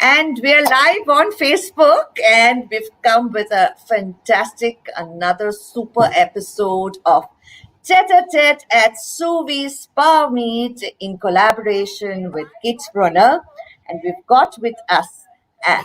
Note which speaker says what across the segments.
Speaker 1: And we're live on Facebook, and we've come with a fantastic, another super episode of Tete at Suvi's Spa Meet in collaboration with KIdspreneur. And we've got with us a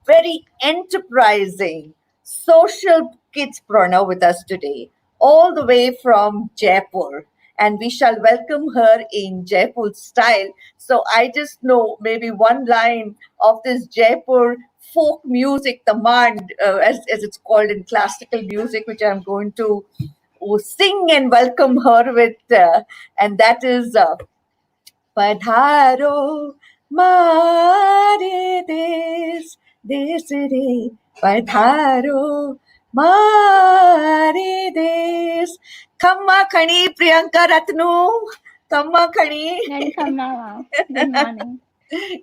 Speaker 1: very enterprising social kidspreneur with us today, all the way from Jaipur. And we shall welcome her in Jaipur style. So I just know maybe one line of this Jaipur folk music, the Mand, as it's called in classical music, which I'm going to sing and welcome her with, and that is Padharo Mare Des Re Padharo Mare Des. Khamma Khani Priyanka Ratnu. Khamma Khani.
Speaker 2: Good morning.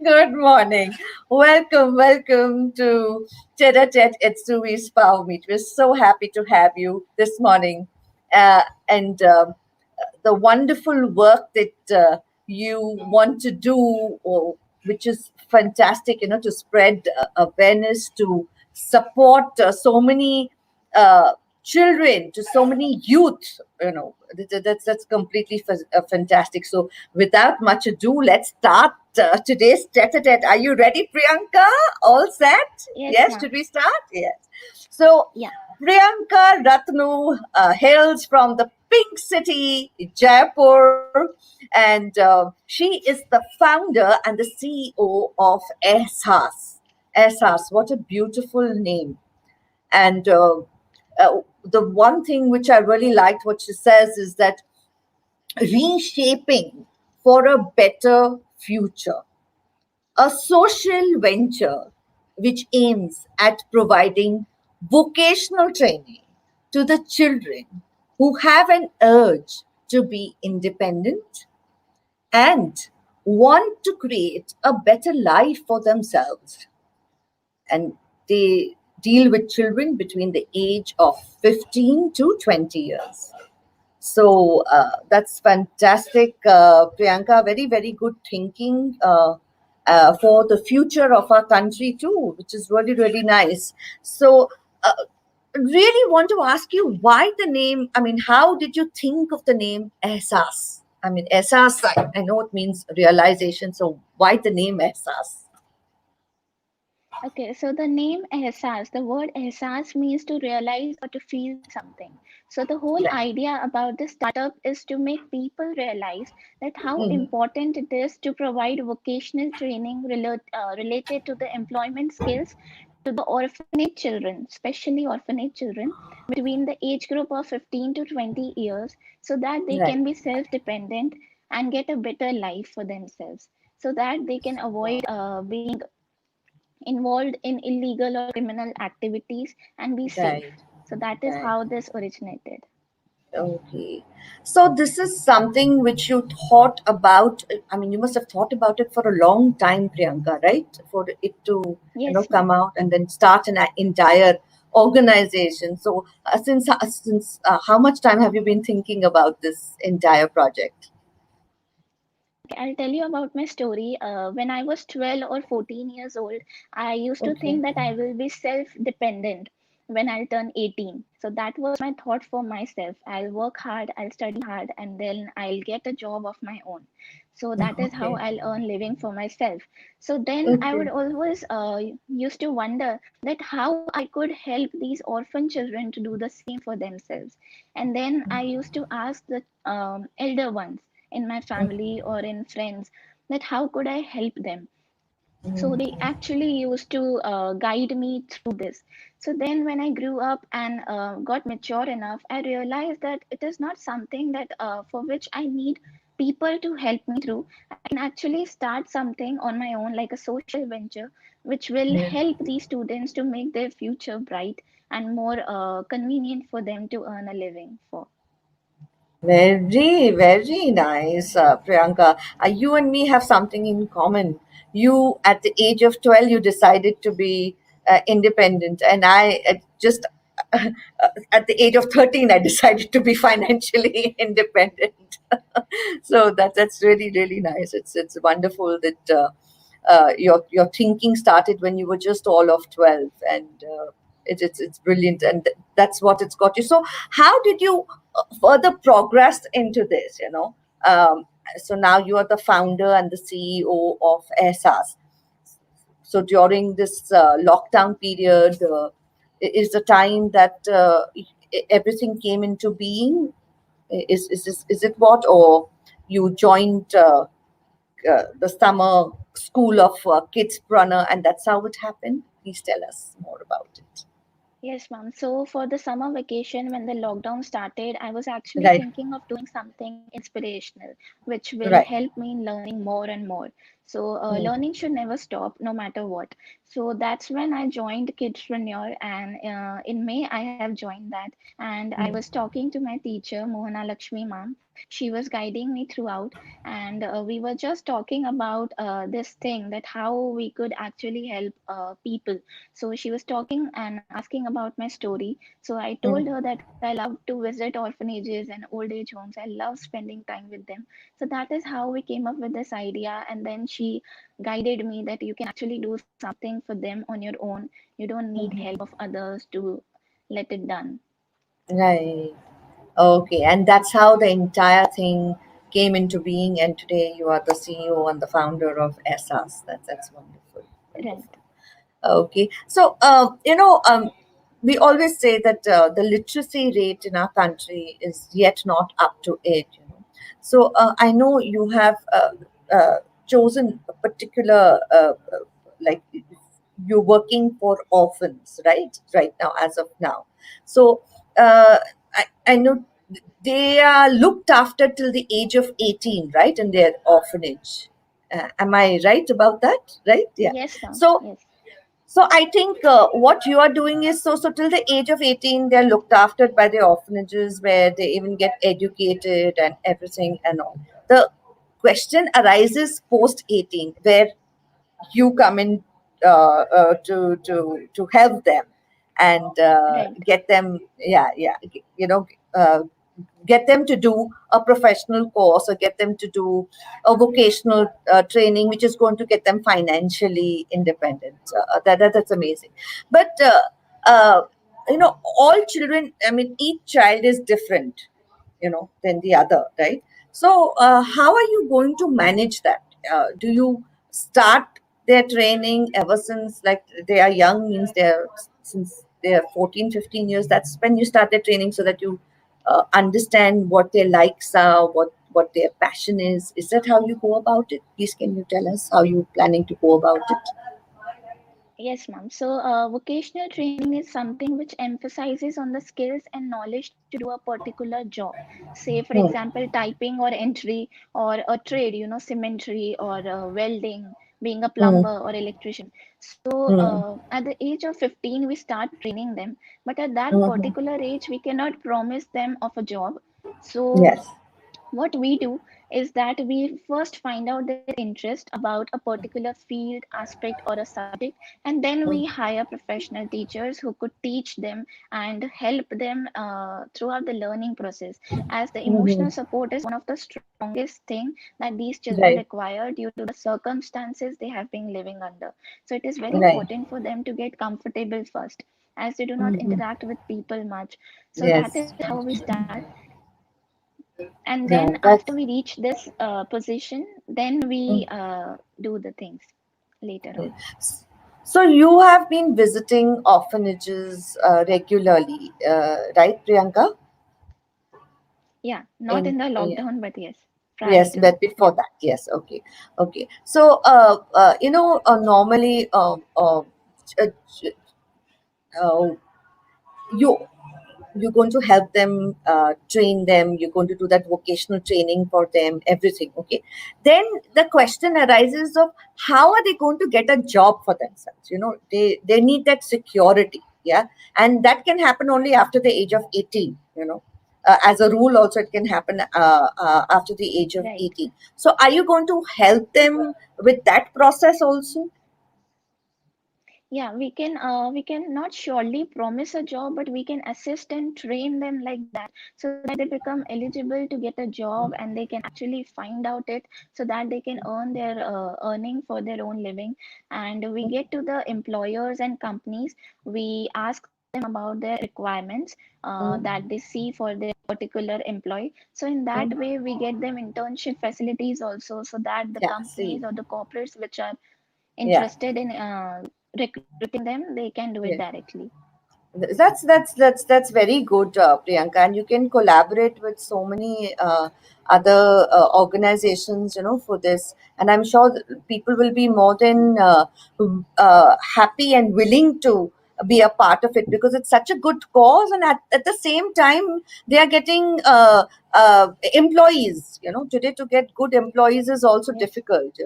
Speaker 1: Good morning. Welcome to Tete at Suvi's Power Meet. We're so happy to have you this morning. And the wonderful work that you want to do, which is fantastic, to spread awareness, to support so many children, to so many youth, that's completely fantastic. So without much ado, let's start today's tete-a-tete. Are you ready, Priyanka? All set?
Speaker 2: Yes,
Speaker 1: Should we start? Yes. So,
Speaker 2: yeah.
Speaker 1: Priyanka Ratnu hails from the Pink City, Jaipur, and she is the founder and the CEO of Ehsaas. Ehsaas, what a beautiful name. And the one thing which I really liked what she says is that reshaping for a better future, a social venture which aims at providing vocational training to the children who have an urge to be independent and want to create a better life for themselves. And they deal with children between the age of 15 to 20 years. So that's fantastic, Priyanka. Very, very good thinking for the future of our country too, which is really, really nice. So really want to ask you why the name, how did you think of the name Ehsaas? Ehsaas, I know it means realization. So why the name Ehsaas?
Speaker 2: Okay, so the name Ehsaas, the word Ehsaas means to realize or to feel something. So the whole idea about this startup is to make people realize that how important it is to provide vocational training related to the employment skills to the orphanage children, especially orphanage children between the age group of 15 to 20 years, so that they can be self-dependent and get a better life for themselves, so that they can avoid being involved in illegal or criminal activities and be safe. So that is how this originated.
Speaker 1: Okay. So this is something which you thought about. You must have thought about it for a long time, Priyanka, right? For it to
Speaker 2: Yes,
Speaker 1: come out and then start an entire organization. So since how much time have you been thinking about this entire project?
Speaker 2: I'll tell you about my story. When I was 12 or 14 years old, I used to think that I will be self-dependent when I'll turn 18. So that was my thought for myself. I'll work hard, I'll study hard, and then I'll get a job of my own. So that is how I'll earn living for myself. So then I would always used to wonder that how I could help these orphan children to do the same for themselves. And then I used to ask the elder ones in my family or in friends that how could I help them. So they actually used to guide me through this. So then when I grew up and got mature enough, I realized that it is not something that for which I need people to help me through. I can actually start something on my own, like a social venture which will help these students to make their future bright and more convenient for them to earn a living for.
Speaker 1: Very, very nice, Priyanka. You and me have something in common. You, at the age of 12, you decided to be independent, and I just at the age of 13, I decided to be financially independent. So that's really, really nice. It's wonderful that your thinking started when you were just all of 12, and it's brilliant, and that's what it's got you. So how did you further progress into this, so now you are the founder and the CEO of Ehsaas. So during this lockdown period, is the time that everything came into being. Is it what, or you joined the summer school of KIdspreneur, and that's how it happened? Please tell us more about it.
Speaker 2: Yes, ma'am. So for the summer vacation, when the lockdown started, I was actually
Speaker 1: Right,
Speaker 2: thinking of doing something inspirational, which will
Speaker 1: right.
Speaker 2: help me in learning more and more. So
Speaker 1: Mm,
Speaker 2: learning should never stop, no matter what. So that's when I joined KidSpreneur, and in May I have joined that. And I
Speaker 1: mm,
Speaker 2: was talking to my teacher, Mohana Lakshmi ma'am. She was guiding me throughout, and we were just talking about this thing, that how we could actually help people. So she was talking and asking about my story. So I told
Speaker 1: mm,
Speaker 2: her that I love to visit orphanages and old age homes. I love spending time with them. So that is how we came up with this idea. And then she guided me that you can actually do something for them on your own. You don't need
Speaker 1: mhm.
Speaker 2: help of others to let it done.
Speaker 1: Right. Okay, and that's how the entire thing came into being. And today you are the CEO and the founder of Ehsaas. That's wonderful,
Speaker 2: Right,
Speaker 1: wonderful. Okay, so we always say that the literacy rate in our country is yet not up to it. So I know you have chosen a particular like you're working for orphans, right? Right now, as of now. So I know they are looked after till the age of 18, right, in their orphanage. Am I right about that? Right? Yeah.
Speaker 2: yes, ma'am,
Speaker 1: So
Speaker 2: yes,
Speaker 1: so I think what you are doing is, so till the age of 18, they're looked after by the orphanages where they even get educated and everything and all. The question arises post 18, where you come in to help them and
Speaker 2: right,
Speaker 1: get them, get them to do a professional course, or get them to do a vocational training which is going to get them financially independent. That's amazing. But uh, all children, I mean, each child is different, than the other, right? So how are you going to manage that? Do you start their training ever since, like, they are young, means they're since they're 14, 15 years, that's when you start their training, so that you understand what their likes are, what their passion is that how you go about it? Please, can you tell us how you planning to go about it?
Speaker 2: yes, ma'am. So, vocational training is something which emphasizes on the skills and knowledge to do a particular job. Say, for
Speaker 1: Hmm,
Speaker 2: example, typing or entry, or a trade, cemetery or welding, being a
Speaker 1: hmm,
Speaker 2: plumber or electrician. So,
Speaker 1: hmm,
Speaker 2: at the age of 15, we start training them, but at that
Speaker 1: hmm.
Speaker 2: particular age, we cannot promise them of a job. So,
Speaker 1: Yes.
Speaker 2: what we do is that we first find out their interest about a particular field, aspect, or a subject, and then
Speaker 1: Hmm,
Speaker 2: we hire professional teachers who could teach them and help them throughout the learning process, as the
Speaker 1: hmm.
Speaker 2: emotional support is one of the strongest thing that these children
Speaker 1: Right,
Speaker 2: require due to the circumstances they have been living under. So it is very
Speaker 1: right.
Speaker 2: important for them to get comfortable first, as they do not
Speaker 1: Hmm.
Speaker 2: interact with people much. So that
Speaker 1: Yes,
Speaker 2: is how we start. And then
Speaker 1: yeah,
Speaker 2: after
Speaker 1: that's
Speaker 2: we reach this position, then we do the things later
Speaker 1: okay.
Speaker 2: on.
Speaker 1: So you have been visiting orphanages regularly, right, Priyanka?
Speaker 2: Yeah, not
Speaker 1: In
Speaker 2: in the
Speaker 1: yeah.
Speaker 2: lockdown, but yes, prior
Speaker 1: Yes,
Speaker 2: to.
Speaker 1: but
Speaker 2: Yeah.
Speaker 1: before that, yes, okay, okay. So, normally, uh, uh, you you're going to help them, train them, you're going to do that vocational training for them, everything, okay. Then the question arises of how are they going to get a job for themselves? They need that security, yeah. And that can happen only after the age of 18, as a rule. Also, it can happen after the age of
Speaker 2: Right.
Speaker 1: 18. So are you going to help them with that process also?
Speaker 2: we can not surely promise a job, but we can assist and train them like that, so that they become eligible to get a job and they can actually find out it, so that they can earn their earning for their own living. And we get to the employers and companies, we ask them about their requirements that they see for their particular employee. So in that
Speaker 1: Mm.
Speaker 2: way we get them internship facilities also, so that the
Speaker 1: Yeah, see,
Speaker 2: companies or the corporates which are
Speaker 1: yeah.
Speaker 2: interested in recruiting them, they can do it
Speaker 1: Yeah.
Speaker 2: directly.
Speaker 1: That's very good, Priyanka, and you can collaborate with so many other organizations, for this. And I'm sure that people will be more than happy and willing to be a part of it, because it's such a good cause, and at the same time they are getting employees. Today to get good employees is also
Speaker 2: Yes.
Speaker 1: difficult.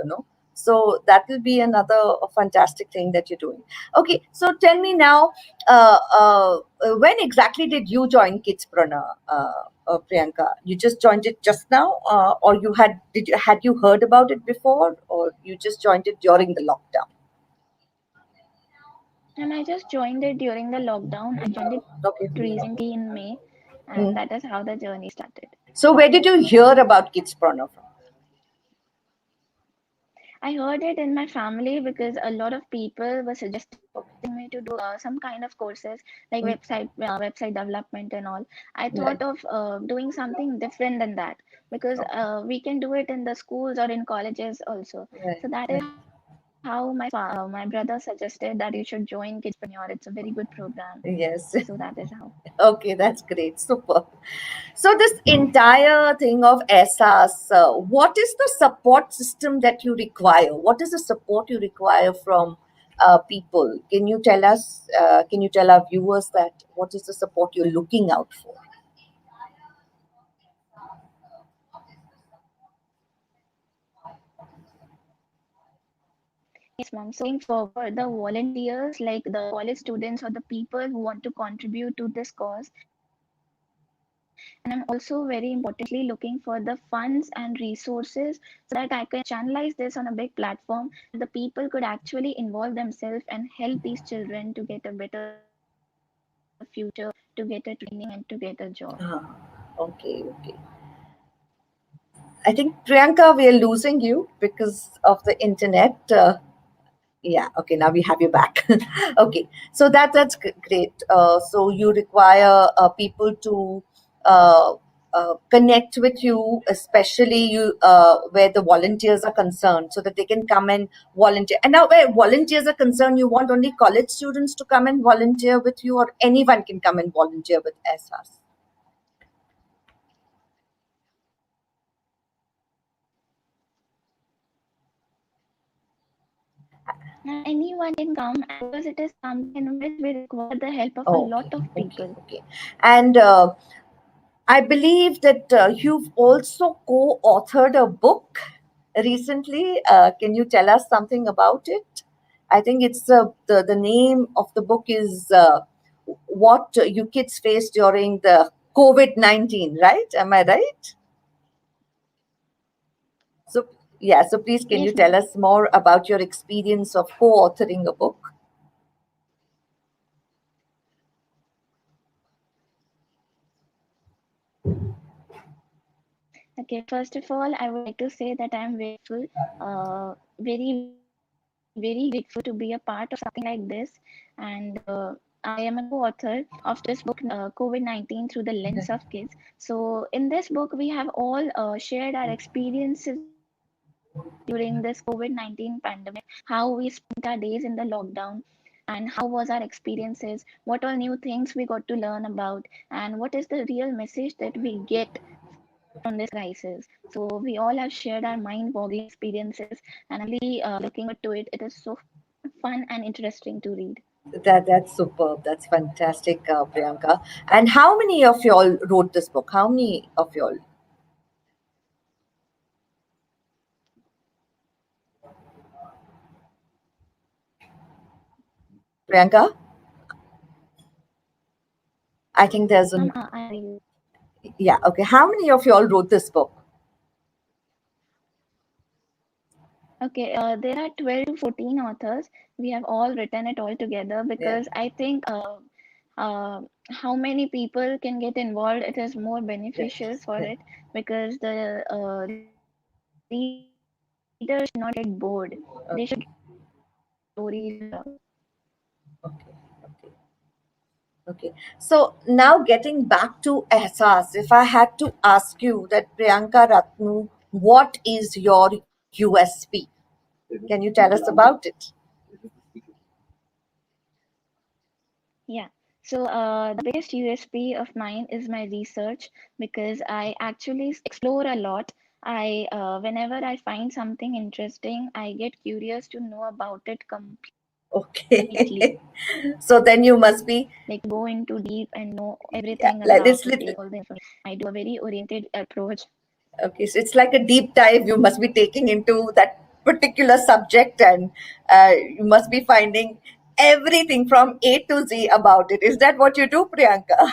Speaker 1: So that will be another fantastic thing that you're doing. Okay, so tell me now, when exactly did you join Kidspreneur, Priyanka? You just joined it just now, or had you heard about it before, or you just joined it during the lockdown?
Speaker 2: And I just joined it during the lockdown. I joined it
Speaker 1: Okay.
Speaker 2: recently in May, and
Speaker 1: Hmm.
Speaker 2: that is how the journey started.
Speaker 1: So where did you hear about Kidspreneur from?
Speaker 2: I heard it in my family because a lot of people were suggesting me to do some kind of courses like
Speaker 1: Hmm.
Speaker 2: website development and all. I
Speaker 1: Right.
Speaker 2: thought of doing something different than that, because
Speaker 1: Okay.
Speaker 2: we can do it in the schools or in colleges also.
Speaker 1: Right.
Speaker 2: So that
Speaker 1: Right.
Speaker 2: is how my brother suggested that you should join Kidspreneur. It's a very good program.
Speaker 1: Yes.
Speaker 2: So that is how.
Speaker 1: Okay, that's great. Super. So this entire thing of Ehsaas, what is the support system that you require? What is the support you require from people? Can you tell us? Can you tell our viewers that what is the support you're looking out for?
Speaker 2: Yes, ma'am. So I'm looking forward the volunteers, like the college students or the people who want to contribute to this cause. And I'm also very importantly looking for the funds and resources so that I can channelize this on a big platform, so that the people could actually involve themselves and help these children to get a better future, to get a training, and to get a job.
Speaker 1: Ah, okay, okay. I think Priyanka, we are losing you because of the internet. Yeah, okay, now we have you back. Okay, so that's great. So you require people to uh, connect with you, especially you where the volunteers are concerned, so that they can come and volunteer. And now, where volunteers are concerned, you want only college students to come and volunteer with you, or anyone can come and volunteer with SRs?
Speaker 2: Anyone can come, and because it is something in which we require the help of a lot
Speaker 1: Okay,
Speaker 2: of
Speaker 1: okay,
Speaker 2: people.
Speaker 1: okay. And I believe that you've also co-authored a book recently. Can you tell us something about it? I think it's the name of the book is what you kids faced during the COVID-19, right? Am I right? So yeah, so please can you
Speaker 2: Yes,
Speaker 1: tell
Speaker 2: ma'am.
Speaker 1: us more about your experience of co-authoring a book?
Speaker 2: Okay, first of all, I would like to say that I am very grateful, very grateful to be a part of something like this. And I am a co-author of this book, COVID-19 through the lens of kids. So in this book, we have all shared our experiences during this COVID-19 pandemic, how we spent our days in the lockdown, and how was our experiences, what all new things we got to learn about, and what is the real message that we get from this crisis. So we all have shared our mind-boggling experiences, and I'm really looking forward to it. It is so fun and interesting to read.
Speaker 1: That's superb. That's fantastic, Priyanka. And how many of y'all wrote this book? How many of y'all, Priyanka? I think there's
Speaker 2: Yes,
Speaker 1: an
Speaker 2: ma'am, I am hearing you.
Speaker 1: yeah. Okay, how many of y'all wrote this book?
Speaker 2: Okay, there are 12 to 14 authors. We have all written it all together
Speaker 1: Yeah.
Speaker 2: because I think how many people can get involved, it is more
Speaker 1: Yeah.
Speaker 2: beneficial for
Speaker 1: Yeah.
Speaker 2: it because the readers should not get bored. They should get stories
Speaker 1: Okay.
Speaker 2: along with it.
Speaker 1: Okay. Okay. Okay. So now getting back to Ehsaas, if I had to ask you that Priyanka Ratnu, what is your USP? Can you tell us about it?
Speaker 2: Yeah. So the biggest USP of mine is my research because I actually explore a lot. I whenever I find something interesting, I get curious to know about it completely.
Speaker 1: Okay. So then you must
Speaker 2: Like
Speaker 1: be,
Speaker 2: to go into deep and know
Speaker 1: yeah,
Speaker 2: everything
Speaker 1: like
Speaker 2: about
Speaker 1: it's
Speaker 2: it, take
Speaker 1: little.
Speaker 2: all the information. I do a very oriented approach.
Speaker 1: Okay, so it's like a deep dive you must be taking into that particular subject, and you must be finding everything from A to Z about it. Is that what you do, Priyanka?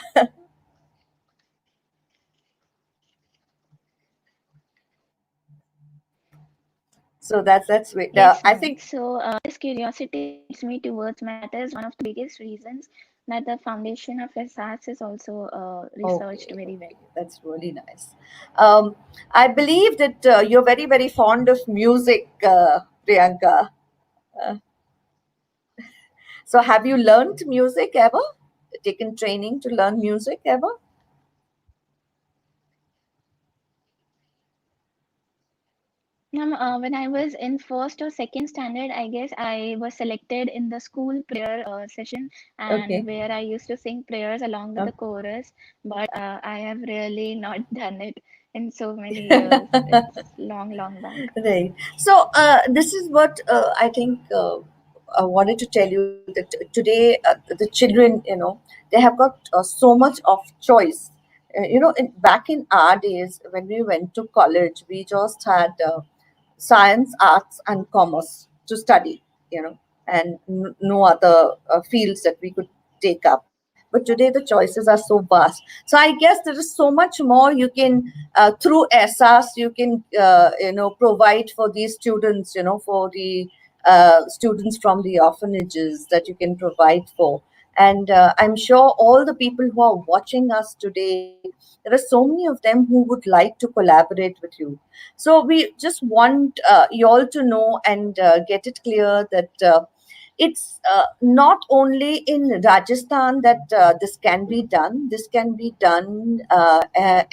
Speaker 1: So that's
Speaker 2: Yes,
Speaker 1: great.
Speaker 2: ma'am.
Speaker 1: I
Speaker 2: So
Speaker 1: think
Speaker 2: this curiosity leads me towards my research. That is one of the biggest reasons that the foundation of ESAS is also researched
Speaker 1: okay,
Speaker 2: very
Speaker 1: okay,
Speaker 2: well.
Speaker 1: that's really nice. Um, I believe that you're very very fond of music, Priyanka. Uh, so have you learned music ever? Taken training to learn music ever?
Speaker 2: Ma'am, when I was in first or second standard, I guess I was selected in the school prayer session,
Speaker 1: Okay.
Speaker 2: and where I used to sing prayers along with the chorus. But I have really not done it in so many years. It's long, long back.
Speaker 1: Right. So this is what I think I wanted to tell you that today the children, they have got so much of choice. Back in our days when we went to college, we just had science, arts, and commerce to study, and no other fields that we could take up. But today the choices are so vast. So I guess there is so much more you can through ESAS you can provide for these students, for the students from the orphanages that you can provide for. And I'm sure all the people who are watching us today, there are so many of them who would like to collaborate with you. So we just want you all to know and get it clear that it's not only in Rajasthan that this can be done. This can be done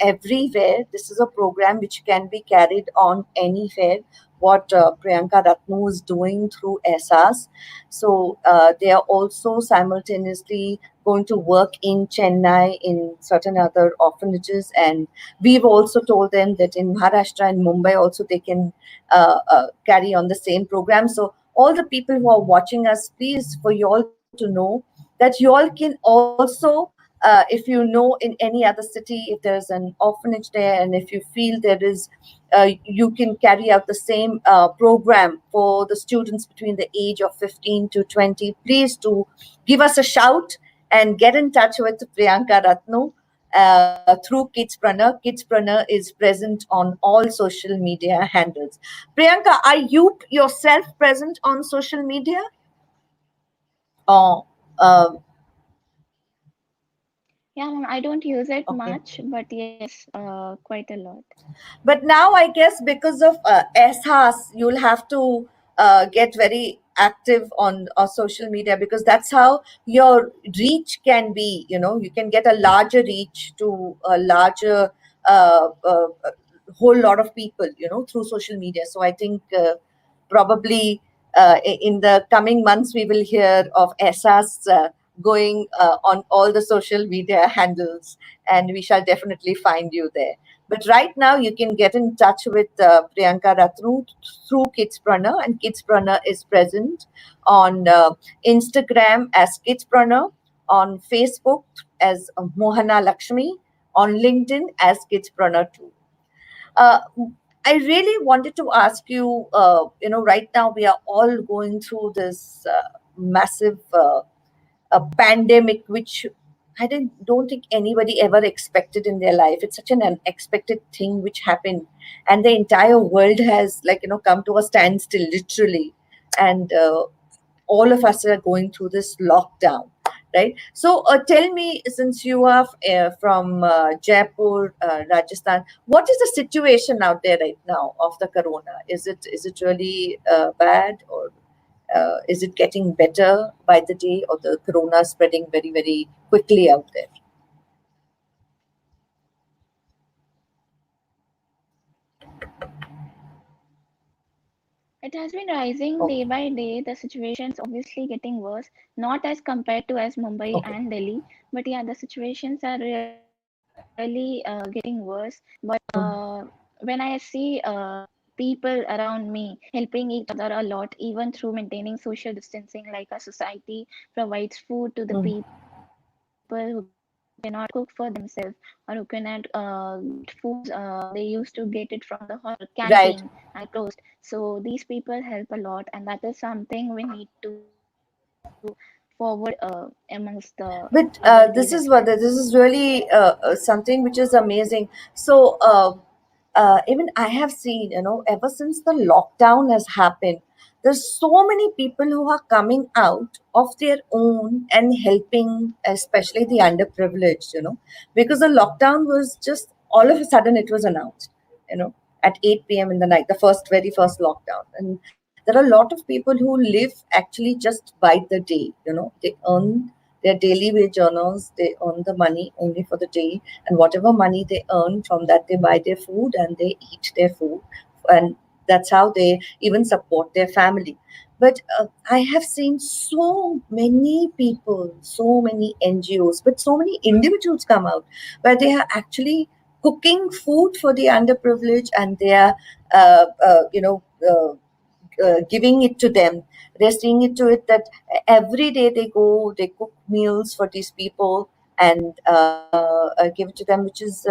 Speaker 1: everywhere. This is a program which can be carried on anywhere. What Priyanka Ratnu is doing through ESAS. So they are also simultaneously going to work in Chennai, in certain other orphanages, and we've also told them that in Maharashtra and Mumbai also they can carry on the same program. So all the people who are watching us, please, for you all to know that you all can also, if you know in any other city, if there's an orphanage there, and if you feel there is, you can carry out the same program for the students between the age of 15 to 20, please do give us a shout and get in touch with Priyanka Ratnu through KIdspreneur. KIdspreneur is present on all social media handles. Priyanka, are you yourself present on social media? Or
Speaker 2: Yeah, ma'am, I don't use it
Speaker 1: okay.
Speaker 2: much, but yes, quite a lot.
Speaker 1: But now I guess because of Ehsaas, you'll have to get very active on social media, because that's how your reach can be. You can get a larger reach to a larger whole lot of people, through social media. So I think probably in the coming months we will hear of Ehsaas going on all the social media handles, and we shall definitely find you there. But right now, you can get in touch with Priyanka Ratnu through Kidspreneur, and Kidspreneur is present on Instagram as Kidspreneur, on Facebook as Mohana Lakshmi, on LinkedIn as Kidspreneur too. Uh, I really wanted to ask you, right now we are all going through this massive pandemic, which I don't think anybody ever expected in their life. It's such an unexpected thing which happened, and the entire world has, like, come to a standstill literally, and all of us are going through this lockdown, right? So tell me, since you are from Jaipur, Rajasthan, what is the situation out there right now of the corona? Is it really bad, or is it getting better by the day, or the corona spreading very, very quickly out there?
Speaker 2: It has been rising day
Speaker 1: Okay.
Speaker 2: by day. The situation's obviously getting worse, not as compared to as Mumbai
Speaker 1: Okay.
Speaker 2: and Delhi, but yeah, the situations are really getting worse. But when I see people around me helping each other a lot, even through maintaining social distancing, like a society provides food to the
Speaker 1: Mm.
Speaker 2: people who cannot cook for themselves or who cannot get foods. They used to get it from the canteen and it
Speaker 1: Right.
Speaker 2: closed. So these people help a lot, and that is something we need to forward amongst the other countries
Speaker 1: But
Speaker 2: as well.
Speaker 1: this is really something which is amazing. So even I have seen, ever since the lockdown has happened, there's so many people who are coming out of their own and helping, especially the underprivileged, because the lockdown was just all of a sudden it was announced, you know, at 8 p.m. in the night, the very first lockdown. And there are a lot of people who live actually just by the day, they earn their daily wage earners, they earn the money only for the day, and whatever money they earn from that, they buy their food and they eat their food, and that's how they even support their family. But I have seen so many people, so many NGOs, but so many individuals come out where they are actually cooking food for the underprivileged, and they are, uh, uh, you know. Uh, giving it to them. They're seeing it to it that every day they go, they cook meals for these people and give it to them, which is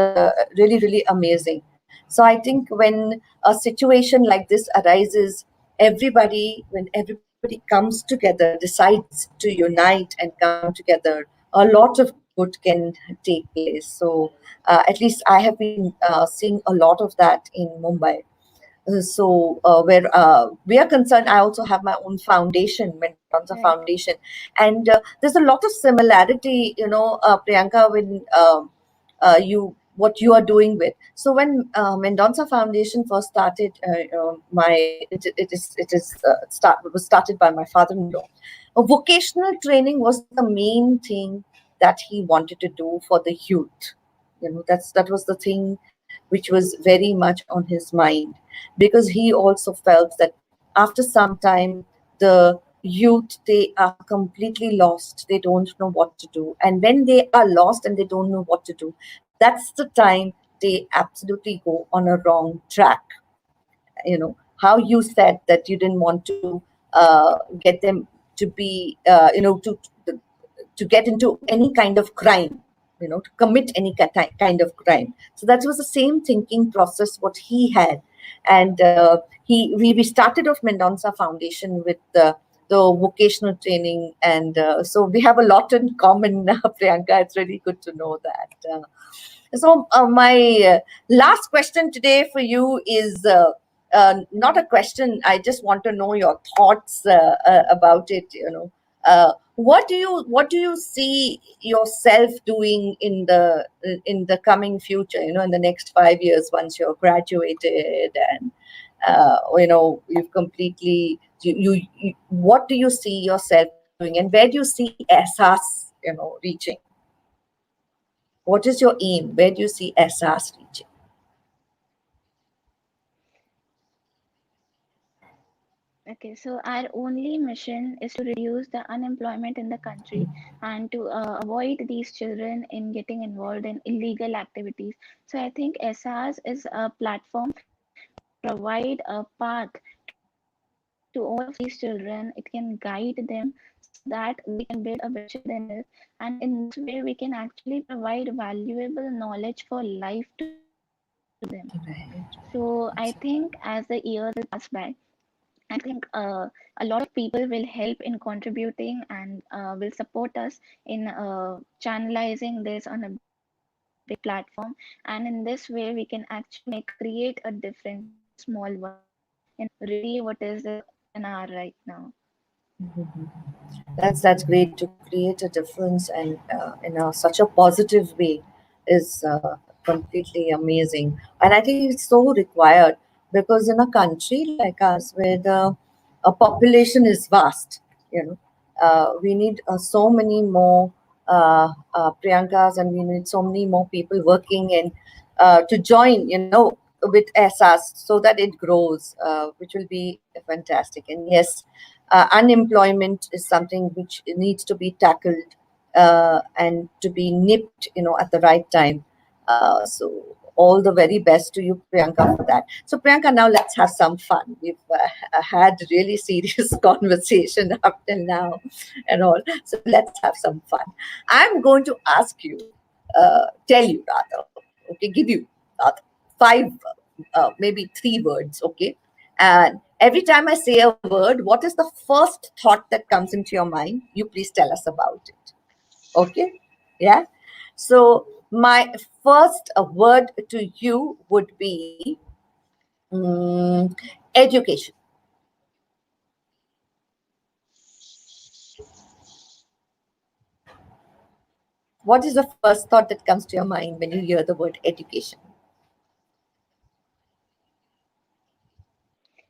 Speaker 1: really, really amazing. So I think when a situation like this arises, when everybody comes together, decides to unite and come together, a lot of good can take place. So at least I have been seeing a lot of that in Mumbai. Where we are concerned, I also have my own foundation, Mendonça
Speaker 2: Right.
Speaker 1: Foundation, and there's a lot of similarity, Priyanka, when you what you are doing with. So when Mendonça Foundation first started, it was started by my father-in-law. Vocational training was the main thing that he wanted to do for the youth. That was the thing which was very much on his mind, because he also felt that after some time the youth, they are completely lost, they don't know what to do, and when they are lost and they don't know what to do, that's the time they absolutely go on a wrong track. How you said that you didn't want to get them to be to get into any kind of crime, to commit any kind of crime. So that was the same thinking process what he had. And we started off Mendonça Foundation with the vocational training, and so we have a lot in common. Priyanka, it's really good to know that. My last question today for you is not a question. I just want to know your thoughts about it. What do you see yourself doing in the coming future? In the next 5 years, once you're graduated and you've completely what do you see yourself doing, and where do you see Ehsaas reaching? What is your aim? Where do you see Ehsaas reaching?
Speaker 2: Okay, so our only mission is to reduce the unemployment in the country and to avoid these children in getting involved in illegal activities. So I think SRs is a platform which can provide a path to all of these children. It can guide them so that they can build a better themselves. And in this way, we can actually provide valuable knowledge for life to them.
Speaker 1: Right.
Speaker 2: So I think as the years will pass by, And I think a lot of people will help in contributing and will support us in channelizing this on a big platform. And in this way, we can actually create a difference, even a small one, in really what is in our right now.
Speaker 1: That's great to create a difference and in such a positive way is completely amazing, and I think it's so required because in a country like ours where the population is vast, you know, we need so many more Priyankas, and we need so many more people working and to join, you know, with Ehsaas so that it grows, which will be fantastic. And yes, unemployment is something which needs to be tackled and to be nipped, you know, at the right time. So all the very best to you, Priyanka, for that. So Priyanka, now let's have some fun. We've had really serious conversation up till now and all. So let's have some fun. I'm going to ask you, tell you rather, okay, give you rather five, maybe three words, okay? And every time I say a word, what is the first thought that comes into your mind? You please tell us about it, okay? Yeah. So my first word to you would be education. What is the first thought that comes to your mind when you hear the word education?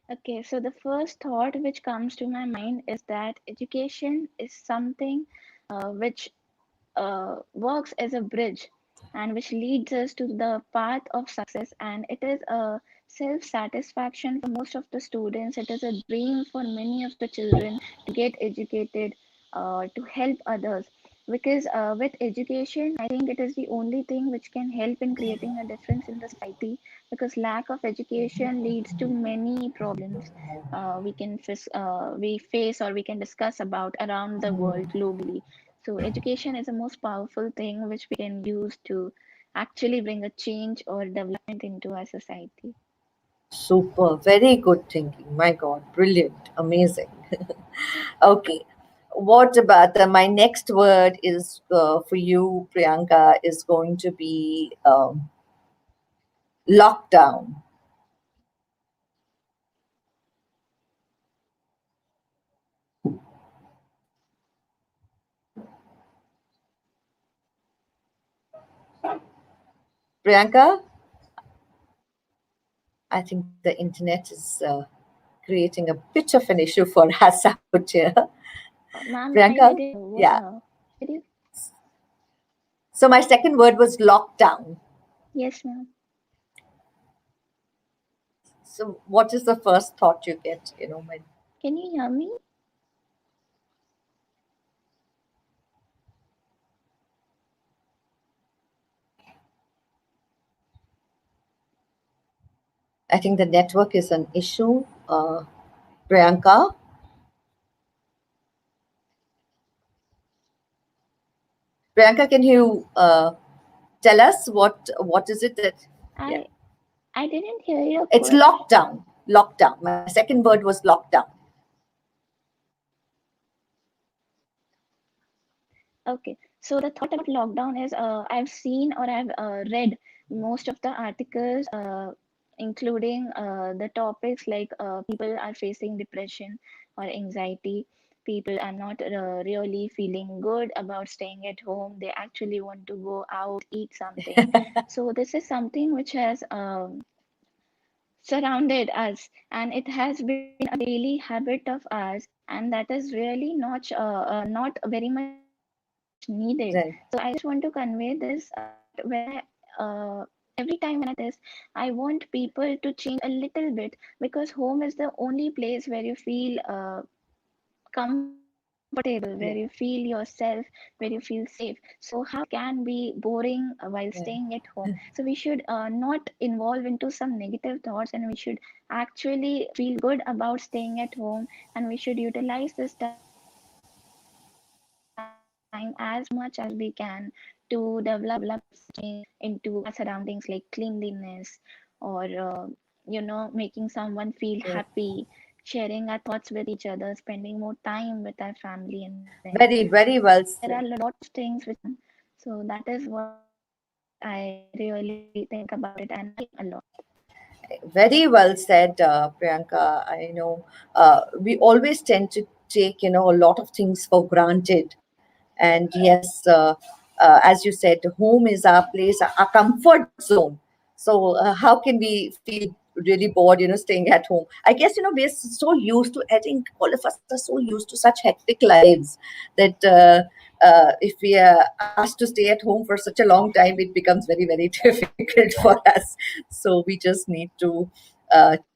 Speaker 2: Okay, so the first thought which comes to my mind is that education is something which works as a bridge and which leads us to the path of success. And it is a self satisfaction for most of the students. It is a dream for many of the children to get educated, to help others. Because with education, I think it is the only thing which can help in creating a difference in the society. Because lack of education leads to many problems we face or we can discuss about around the world globally. So education is the most powerful thing which we can use to actually bring a change or development into our society.
Speaker 1: Super, very good thinking. My God, brilliant, amazing. Okay. What about my next word is for you, Priyanka, is going to be lockdown. Priyanka, I think the internet is creating a bit of an issue for us out here.
Speaker 2: Ma'am, I
Speaker 1: Priyanka,
Speaker 2: didn't what
Speaker 1: yeah.
Speaker 2: did you?
Speaker 1: So my second word was lockdown.
Speaker 2: Yes, ma'am.
Speaker 1: So what is the first thought you get? You know, when
Speaker 2: Can you hear me?
Speaker 1: I think the network is an issue. Priyanka, Priyanka, can you tell us what is it that? Yeah,
Speaker 2: I I didn't hear your
Speaker 1: it's
Speaker 2: question.
Speaker 1: lockdown. Lockdown. My second word was lockdown.
Speaker 2: Okay, so the thought about lockdown is I've seen or I've read most of the articles, including the topics like people are facing depression or anxiety. People are not really feeling good about staying at home. They actually want to go out, eat something. So this is something which has surrounded us, and it has been a daily habit of ours, and that is really not very much needed. So I just want to
Speaker 1: Right.
Speaker 2: convey this that every time when I see this, I want people to change a little bit, because home is the only place where you feel comfortable, where you feel
Speaker 1: Yeah.
Speaker 2: yourself, where you feel safe. So how it can be boring while
Speaker 1: Yeah.
Speaker 2: staying at home. So we should not involve into some negative thoughts, and we should actually feel good about staying at home, and we should utilize this time as much as we can to develop change into our surroundings like cleanliness, or making someone feel happy, sharing our thoughts with each other, spending more time with our family and friends.
Speaker 1: Very, very
Speaker 2: So
Speaker 1: well
Speaker 2: there are
Speaker 1: said.
Speaker 2: a lot of things which so that is what I really think about it and I a lot.
Speaker 1: Very well said, Priyanka. I know we always tend to take, a lot of things for granted. And yes, as you said, home is our place, our comfort zone. So how can we feel really bored, staying at home? I guess, we're so used to, I think all of us are so used to such hectic lives that if we are asked to stay at home for such a long time, it becomes very, very difficult for us. So we just need to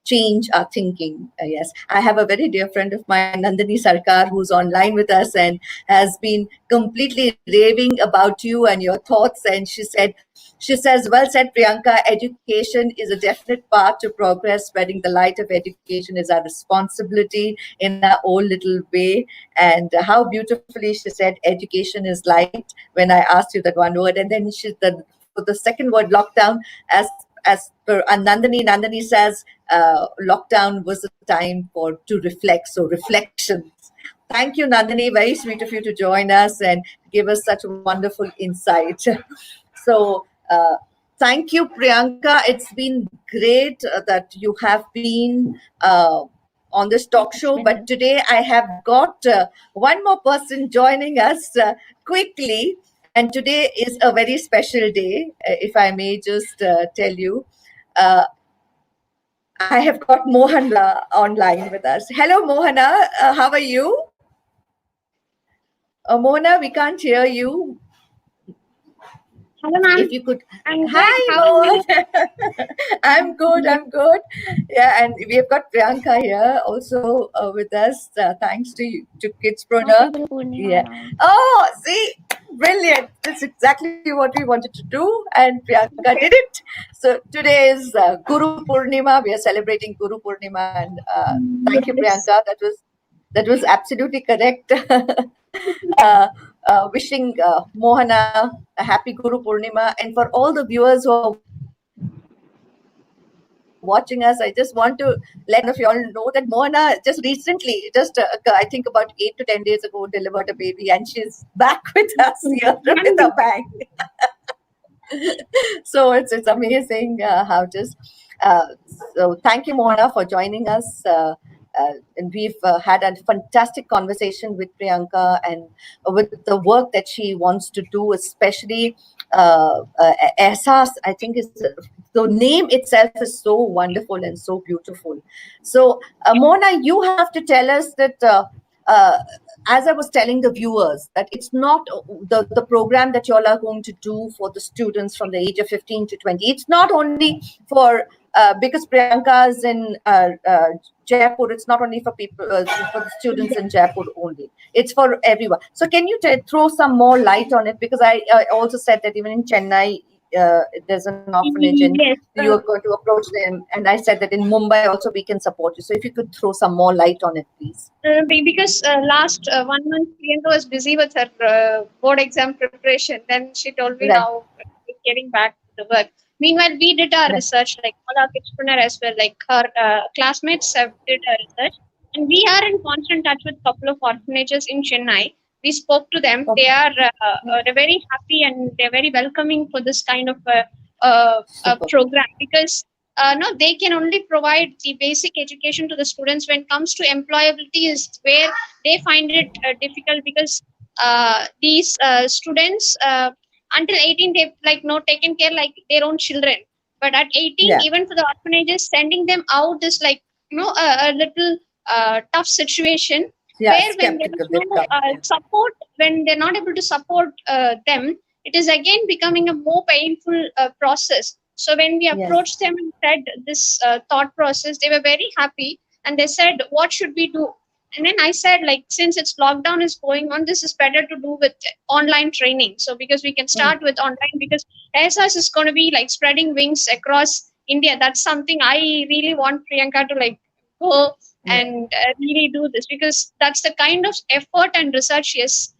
Speaker 1: change our thinking. Yes, I have a very dear friend of mine, Nandini Sarkar, who's online with us and has been completely raving about you and your thoughts. And she says, well said, Priyanka, education is a definite part to progress. Spreading the light of education is our responsibility in our own little way. And how beautifully she said, education is light when I asked you that one word. And then for the second word, lockdown, as per Nandini says, lockdown was a time to reflect. So reflections. Thank you, Nandini. Very sweet of you to join us and give us such wonderful insight. So, thank you, Priyanka. It's been great that you have been on this talk
Speaker 2: It's
Speaker 1: show.
Speaker 2: been
Speaker 1: But today I have got one more person joining us quickly. And today is a very special day, if I may just tell you. Uh, I have got Mohana online with us. Hello, Mohana. How are you? Mona, we can't hear you.
Speaker 3: Hello, ma'am.
Speaker 1: If you could,
Speaker 3: I'm good.
Speaker 1: hi,
Speaker 3: How are you?
Speaker 1: Mona. I'm good. I'm good. Yeah, and we have got Priyanka here also with us. Thanks to you, to Kidspreneur.
Speaker 2: Happy Guru Purnima,
Speaker 1: Yeah.
Speaker 2: ma'am.
Speaker 1: Oh, see, brilliant. That's exactly what we wanted to do, and Priyanka did
Speaker 3: Okay.
Speaker 1: it. So today is Guru Purnima. We are celebrating Guru Purnima, and thank you,
Speaker 3: Yes.
Speaker 1: Priyanka. That was absolutely correct. Wishing Mohana a happy Guru Purnima. And for all the viewers who are watching us, I just want to let one of you all know that Mohana just recently, I think about 8 to 10 days ago, delivered a baby, and she's back with us here with a bang.
Speaker 3: Ma'am,
Speaker 1: So it's amazing how just uh, so thank you, Mohana, for joining us, and we've had a fantastic conversation with Priyanka and with the work that she wants to do, especially Ehsaas. I think is the name itself is so wonderful and so beautiful. So Mona, you have to tell us that uh, as I was telling the viewers, that it's not the program that you all are going to do for the students from the age of 15 to 20. It's not only for, because Priyanka is in Jaipur, it's not only for people, for the students in Jaipur only. It's for everyone. So can you throw some more light on it? Because I also said that even in Chennai, there's an orphanage and
Speaker 3: yes.
Speaker 1: you are going to approach them. And I said that in Mumbai also we can support you. So if you could throw some more light on it, please.
Speaker 3: Because last 1 month, Priyanka was busy with her board exam preparation. Then she told me
Speaker 1: Right,
Speaker 3: now she's getting back to the work. Meanwhile, we did our
Speaker 1: right,
Speaker 3: research, like all our Kidspreneur as well. Like her classmates have did our research, and we are in constant touch with a couple of orphanages in Chennai. We spoke to them. They
Speaker 1: okay,
Speaker 3: are they're very happy and they're very welcoming for this kind of
Speaker 1: super,
Speaker 3: program because no, they can only provide the basic education to the students. When it comes to employability, is where they find it difficult because these students until 18 they've like no taken care like their own children. But at 18,
Speaker 1: yeah,
Speaker 3: even for the orphanages, sending them out is like a little tough situation
Speaker 1: yeah,
Speaker 3: where when there is
Speaker 1: skeptical,
Speaker 3: no
Speaker 1: they become, yeah,
Speaker 3: support, when they're not able to support them, it is again becoming a more painful process. So when we
Speaker 1: yes,
Speaker 3: approached them and said this thought process, they were very happy and they said, "What should we do?" And then I said, like, since it's lockdown is going on, this is better to do with online training. So because we can
Speaker 1: mm,
Speaker 3: start with online because ASAS is going to be like spreading wings across India. That's something I really want Priyanka to like go
Speaker 1: yeah,
Speaker 3: and really do this because that's the kind of effort and research she has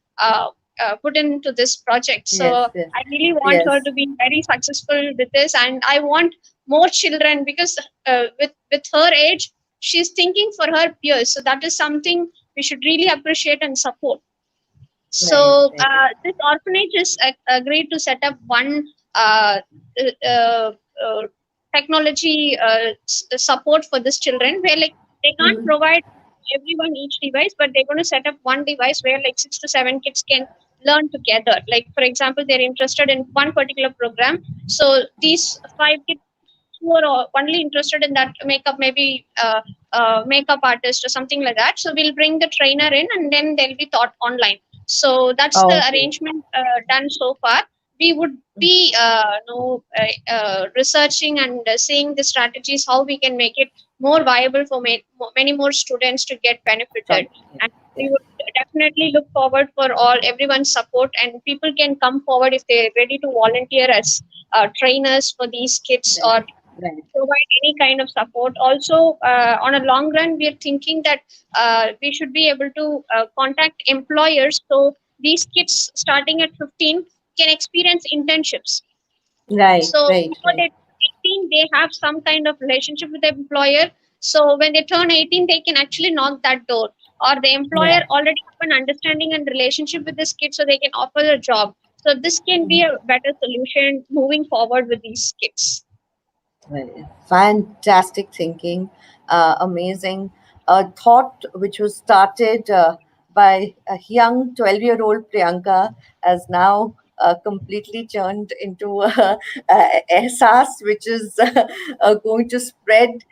Speaker 3: put into this project. So
Speaker 1: yes, yes,
Speaker 3: I really want her
Speaker 1: yes,
Speaker 3: to be very successful with this, and I want more children because with her age, she's thinking for her peers. So that is something we should really appreciate and support.
Speaker 1: Right,
Speaker 3: So
Speaker 1: right,
Speaker 3: this orphanage is agreed to set up one uh, uh, uh, uh, technology support for these children, where like they can't provide everyone each device, but they're going to set up one device where like 6 to 7 kids can learn together. Like for example, they're interested in one particular program, so these 5 kids who are only interested in that makeup, maybe makeup artist or something like that, so we'll bring the trainer in and then they'll be taught online. So that's the
Speaker 1: okay.
Speaker 3: arrangement done so far. We would be researching and seeing the strategies how we can make it more viable for many more students to get benefited.
Speaker 1: From yeah,
Speaker 3: And we
Speaker 1: yeah.
Speaker 3: would definitely look forward for all everyone's support, and people can come forward if they're ready to volunteer as trainers for these kids
Speaker 1: Right,
Speaker 3: or
Speaker 1: right,
Speaker 3: provide any kind of support. Also, on a long run, we are thinking that we should be able to contact employers, so these kids starting at 15 can experience internships.
Speaker 1: right,
Speaker 3: So
Speaker 1: right,
Speaker 3: before
Speaker 1: right.
Speaker 3: they turn 18, they have some kind of relationship with the employer. So when they turn 18, they can actually knock that door, or the employer
Speaker 1: Yeah.
Speaker 3: already have an understanding and relationship with this kid, so they can offer a job. So this can be a better solution moving forward with these kids.
Speaker 1: Well, fantastic thinking, amazing. A thought which was started by a young 12-year-old Priyanka has now completely turned into a Ehsaas, which is going to spread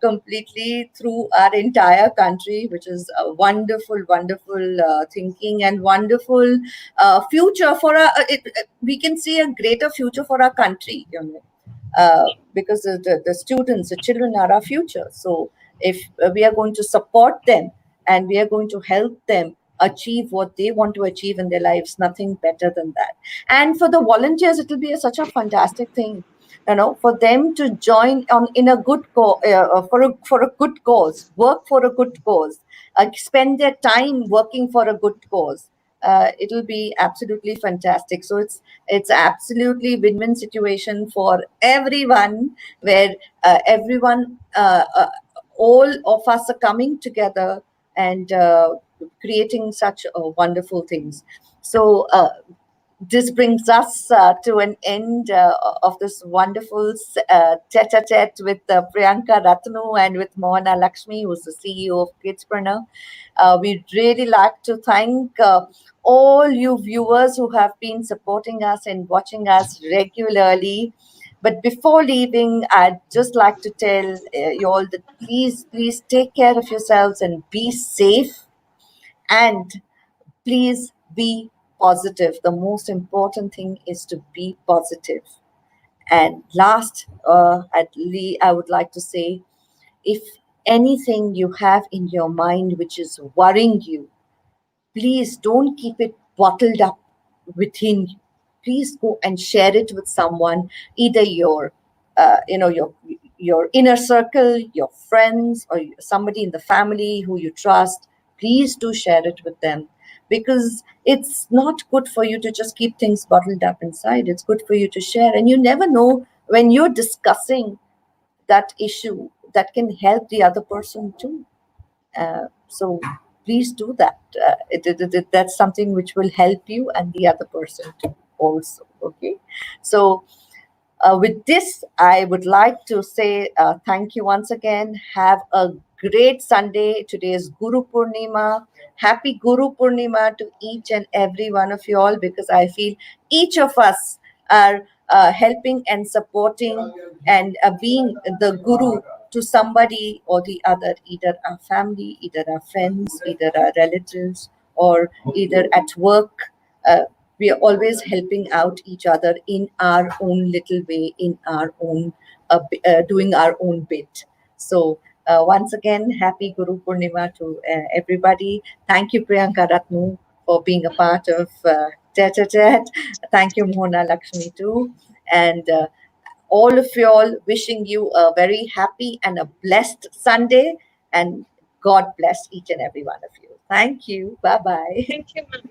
Speaker 1: completely through our entire country, which is a wonderful, wonderful thinking and wonderful future for our, we can see a greater future for our country, you know, because the students, the children are our future. So if we are going to support them and we are going to help them achieve what they want to achieve in their lives, nothing better than that. And for the volunteers, it will be such a fantastic thing, you know, for them to join on in a good for a good cause, work for a good cause, spend their time working for a good cause. It'll be absolutely fantastic. So it's absolutely win-win situation for everyone, where everyone all of us are coming together and creating such wonderful things. So this brings us to an end of this wonderful tete-a-tete with Priyanka Ratnu and with Mohana Lakshmi, who's the CEO of KIdspreneur. We'd really like to thank all you viewers who have been supporting us and watching us regularly. But before leaving, I'd just like to tell you all that please, please take care of yourselves and be safe. And please be positive. The most important thing is to be positive. And last, I would like to say, if anything you have in your mind which is worrying you, please don't keep it bottled up within you. Please go and share it with someone, either your your inner circle, your friends, or somebody in the family who you trust. Please do share it with them, because it's not good for you to just keep things bottled up inside. It's good for you to share, and you never know, when you're discussing that issue, that can help the other person too. So please do that. That's something which will help you and the other person too also. Okay. So with this, I would like to say thank you once again. Have a great Sunday. Today is Guru Purnima. Happy Guru Purnima to each and every one of you all, because I feel each of us are helping and supporting and being the Guru to somebody or the other, either our family, either our friends, either our relatives, or either at work. We are always helping out each other in our own little way, in our own doing our own bit. So once again, happy Guru Purnima to everybody. Thank you, Priyanka Ratnu, for being a part of Tete Chat. Thank you, Mohana Lakshmi, too. And all of you all, wishing you a very happy and a blessed Sunday. And God bless each and every one of you. Thank you. Bye bye.
Speaker 3: Thank you, ma'am.